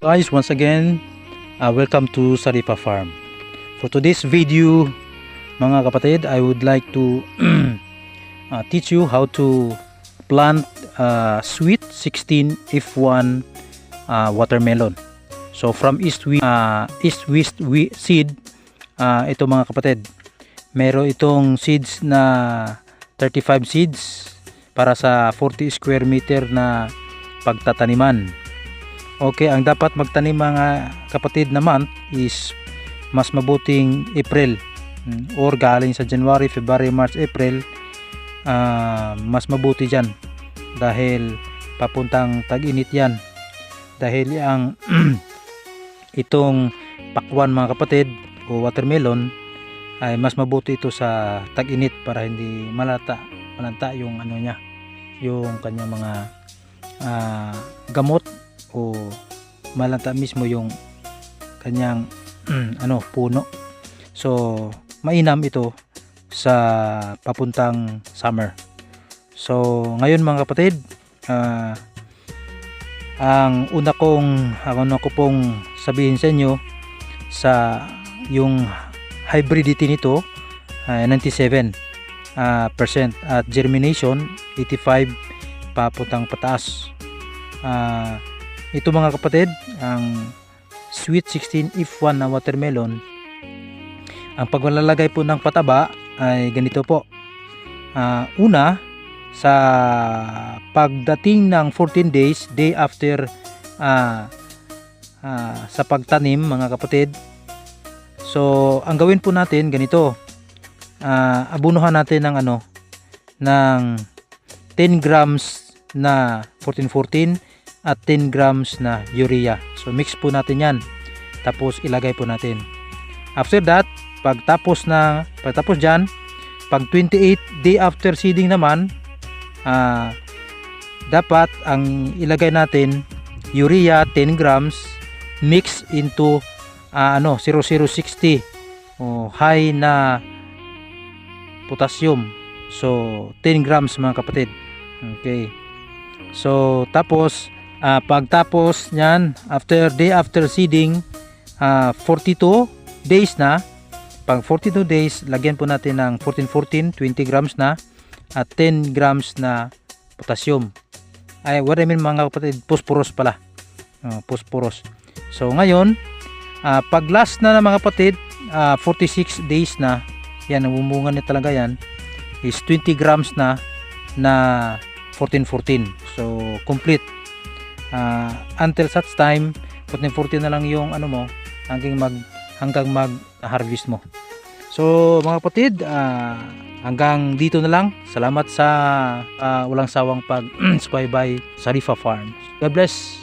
Guys, once again, welcome to Sarifa Farm. For today's video, mga kapatid, I would like to teach you how to plant sweet 16 F1 watermelon. So from east west seed, ito mga kapatid, meron itong seeds na 35 seeds para sa 40 square meter na pagtataniman. Okay, ang dapat magtanim mga kapatid na month is mas mabuting April or galing sa January, February, March, April. Mas mabuti dyan dahil papuntang tag-init yan, dahil ang itong pakwan mga kapatid o watermelon ay mas mabuti ito sa tag-init para hindi malanta yung ano niya, yung kanyang mga gamot, o malanta mismo yung kanyang puno. So mainam ito sa papuntang summer. So ngayon mga kapatid, ang una ko pong sabihin sa inyo sa yung hybridity nito, 97% at germination 85 papuntang pataas. Ito mga kapatid, ang sweet 16 F1 na watermelon, ang paglalagay po ng pataba ay ganito po. Una, sa pagdating ng 14 days, day after sa pagtanim mga kapatid, so ang gawin po natin ganito, abunuhan natin ng ng 10 grams na 14-14 at 10 grams na urea. So mix po natin yan, tapos ilagay po natin. After that, pagtapos dyan, pag 28 day after seeding naman, dapat ang ilagay natin urea 10 grams mix into 0060 high na potassium. So 10 grams mga kapatid. Okay, so tapos pagtapos nyan, day after seeding, 42 days na, pag 42 days, lagyan po natin ng 14-14, 20 grams na at 10 grams na potassium. What I mean mga kapatid, phosphorus pala, phosphorus. So ngayon, pag last na mga kapatid, 46 days na, yan, namumunga na talaga yan, is 20 grams na 14-14. So complete. Until such time 14-14 na lang yung hanggang mag harvest mo. So mga kapatid, hanggang dito na lang. Salamat sa walang sawang pag subaybay sa Sarifa Farm. God bless.